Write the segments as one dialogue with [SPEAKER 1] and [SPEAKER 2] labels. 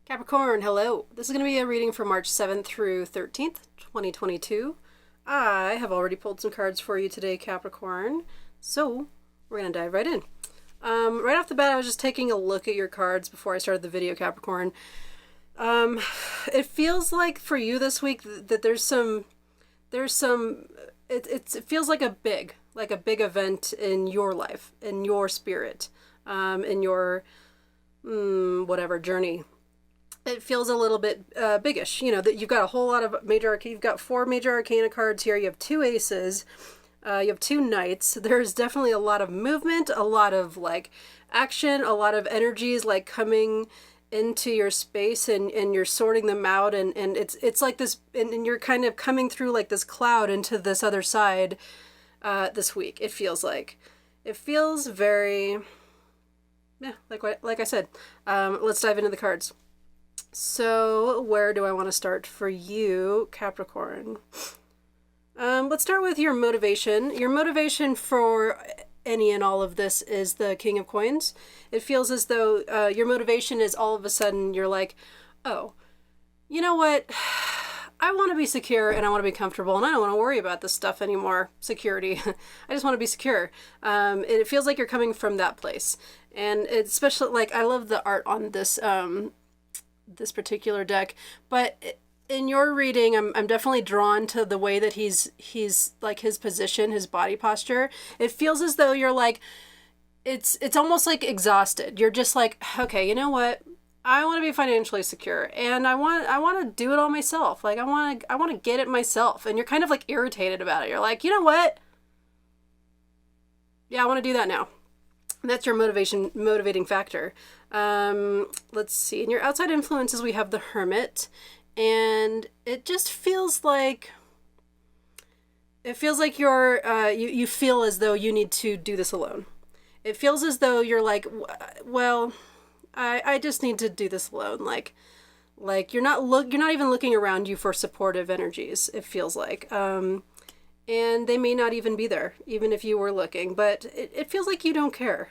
[SPEAKER 1] Capricorn, hello. This is going to be a reading for March 7th through 13th, 2022. I have already pulled some cards for you today, Capricorn. So, we're going to dive right in. Right off the bat, I was just taking a look at your cards before I started the video, Capricorn. It feels like for you this week that it feels like a big event in your life, in your spirit, in your, whatever journey. It feels a little bit biggish, you know, that you've got a whole lot of major arcana. You've got 4 major arcana cards here. You have 2 aces. You have 2 knights. There's definitely a lot of movement, a lot of like action, a lot of energies like coming into your space, and you're sorting them out, and it's like this, and you're kind of coming through like this cloud into this other side this week. It feels very, yeah, like I said. Let's dive into the cards. So where do I want to start for you, Capricorn? Let's start with your motivation. Your motivation for any and all of this is the King of Coins. It feels as though your motivation is all of a sudden you're like, oh, you know what? I want to be secure and I want to be comfortable and I don't want to worry about this stuff anymore. Security. I just want to be secure. It feels like you're coming from that place. And it's especially like, I love the art on this, this particular deck, but in your reading, I'm definitely drawn to the way that he's like his position, his body posture. It feels as though you're like, it's almost like exhausted. You're just like, okay, you know what? I want to be financially secure and I want to do it all myself. Like I want to get it myself. And you're kind of like irritated about it. You're like, you know what? Yeah, I want to do that now. And that's your motivating factor. Let's see. In your outside influences, we have the Hermit. And it just feels like you're you feel as though you need to do this alone. It feels as though you're like, well, I just need to do this alone. Like you're not even looking around you for supportive energies. It feels like, and they may not even be there, even if you were looking. But it feels like you don't care.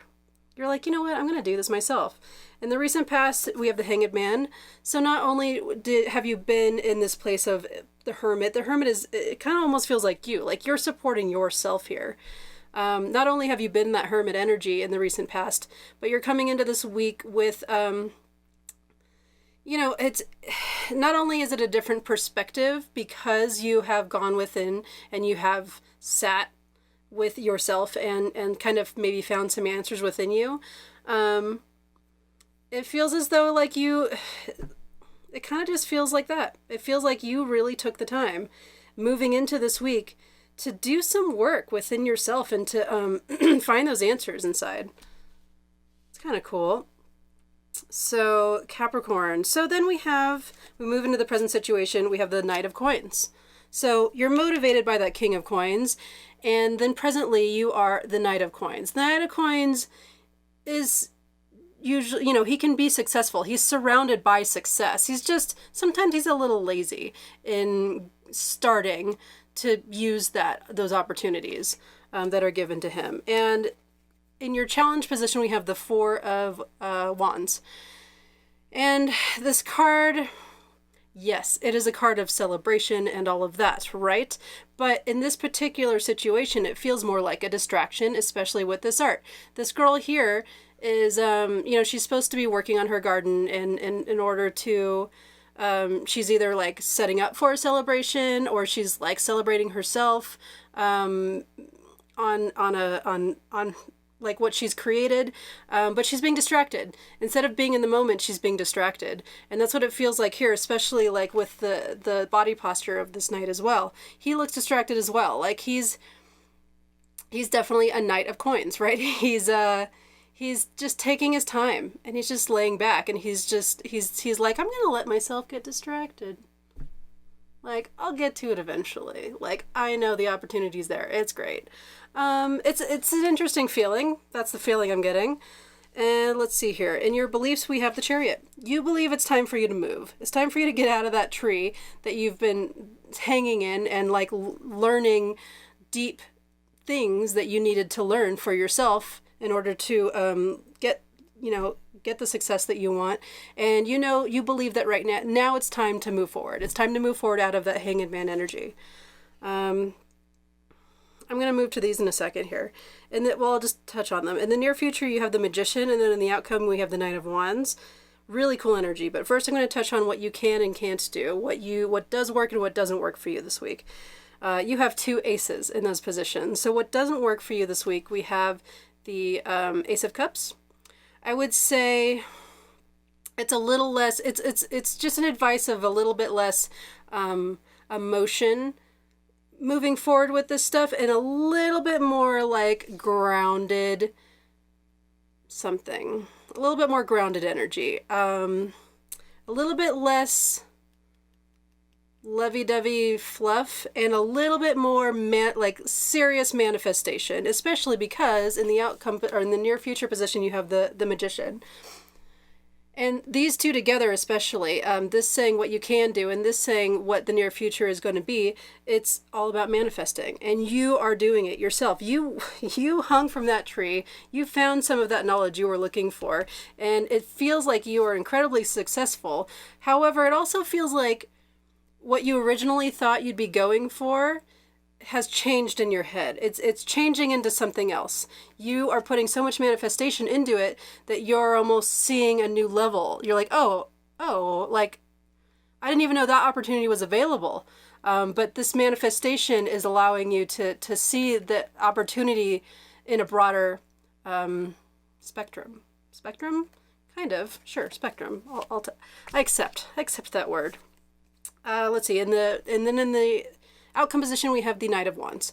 [SPEAKER 1] You're like, you know what? I'm going to do this myself. In the recent past, we have the Hanged Man. So not only have you been in this place of the Hermit it kind of almost feels like you're supporting yourself here. Not only have you been in that Hermit energy in the recent past, but you're coming into this week with, you know, it's not only is it a different perspective because you have gone within and you have sat with yourself and kind of maybe found some answers within you. It feels as though like it kind of just feels like that. It feels like you really took the time moving into this week to do some work within yourself and to find those answers inside. It's kind of cool. So Capricorn. So then we move into the present situation. We have the Knight of Coins. So you're motivated by that King of Coins, and then presently you are the Knight of Coins. The Knight of Coins is usually, you know, he can be successful. He's surrounded by success. Sometimes he's a little lazy in starting to use those opportunities that are given to him. And in your challenge position, we have the 4 of Wands. And this card, yes, it is a card of celebration and all of that, right? But in this particular situation, it feels more like a distraction, especially with this art. This girl here is, you know, she's supposed to be working on her garden in order to, she's either like setting up for a celebration or she's like celebrating herself, on like what she's created, but she's being distracted. Instead of being in the moment, she's being distracted. And that's what it feels like here, especially like with the body posture of this knight as well. He looks distracted as well. Like he's definitely a Knight of Coins, right? He's just taking his time and he's just laying back and he's like, I'm gonna let myself get distracted. Like, I'll get to it eventually. Like, I know the opportunity's there. It's great. It's an interesting feeling. That's the feeling I'm getting. And let's see here. In your beliefs, we have the Chariot. You believe it's time for you to move. It's time for you to get out of that tree that you've been hanging in and like learning deep things that you needed to learn for yourself in order to get you know, get the success that you want. And you know, you believe that right now it's time to move forward. It's time to move forward out of that hanged man energy. I'm going to move to these in a second here. And well, I'll just touch on them. In the near future, you have the Magician, and then in the outcome, we have the Knight of Wands. Really cool energy. But first, I'm going to touch on what you can and can't do, what does work and what doesn't work for you this week. You have 2 aces in those positions. So what doesn't work for you this week, we have the Ace of Cups. I would say it's a little less, it's just an advice of a little bit less emotion moving forward with this stuff, and a little bit more like grounded something. A little bit more grounded energy. A little bit less lovey-dovey fluff, and a little bit more like serious manifestation, especially because in the outcome or in the near future position you have the Magician. And these two together, especially, this saying what you can do and this saying what the near future is going to be, it's all about manifesting. And you are doing it yourself. You hung from that tree. You found some of that knowledge you were looking for. And it feels like you are incredibly successful. However, it also feels like what you originally thought you'd be going for has changed in your head. It's changing into something else. You are putting so much manifestation into it that you're almost seeing a new level. You're like, oh, like I didn't even know that opportunity was available. But this manifestation is allowing you to see the opportunity in a broader spectrum. Spectrum? Kind of. Sure, spectrum. I accept that word. Let's see. And then in the outcome position, we have the Knight of Wands.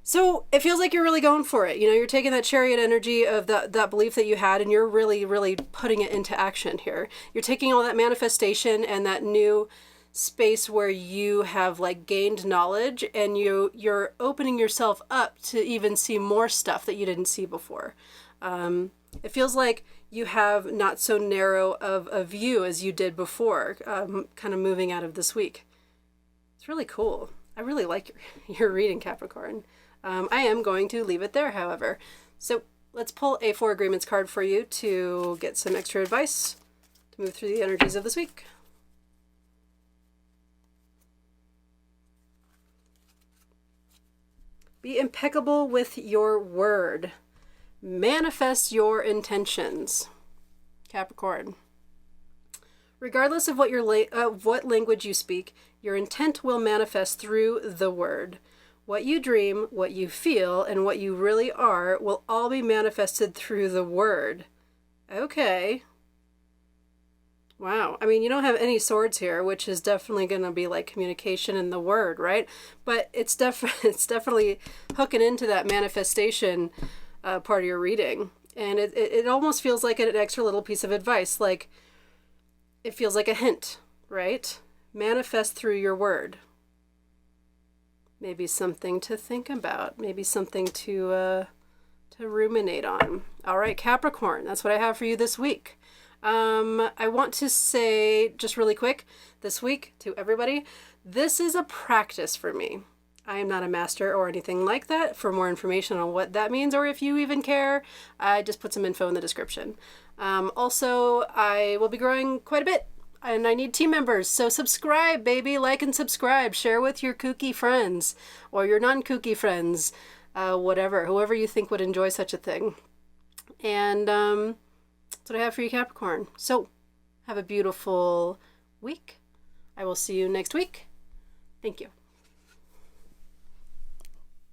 [SPEAKER 1] So it feels like you're really going for it. You know, you're taking that chariot energy of that belief that you had, and you're really, really putting it into action here. You're taking all that manifestation and that new space where you have like gained knowledge, and you're opening yourself up to even see more stuff that you didn't see before. It feels like you have not so narrow of a view as you did before, kind of moving out of this week. It's really cool. I really like your reading, Capricorn. I am going to leave it there, however. So let's pull a 4 Agreements card for you to get some extra advice to move through the energies of this week. Be impeccable with your word. Manifest your intentions, Capricorn. Regardless of what language you speak, your intent will manifest through the word. What you dream, what you feel, and what you really are will all be manifested through the word. Okay. Wow. I mean, you don't have any swords here, which is definitely going to be like communication and the word, right? But it's definitely hooking into that manifestation part of your reading. And it almost feels like an extra little piece of advice. Like, it feels like a hint, right? Manifest through your word. Maybe something to think about. Maybe something to ruminate on. All right, Capricorn, that's what I have for you this week. I want to say just really quick this week to everybody, this is a practice for me. I am not a master or anything like that. For more information on what that means, or if you even care, I just put some info in the description. Also, I will be growing quite a bit, and I need team members. So subscribe, baby. Like and subscribe. Share with your kooky friends or your non-kooky friends, whoever you think would enjoy such a thing. And that's what I have for you, Capricorn. So have a beautiful week. I will see you next week. Thank you.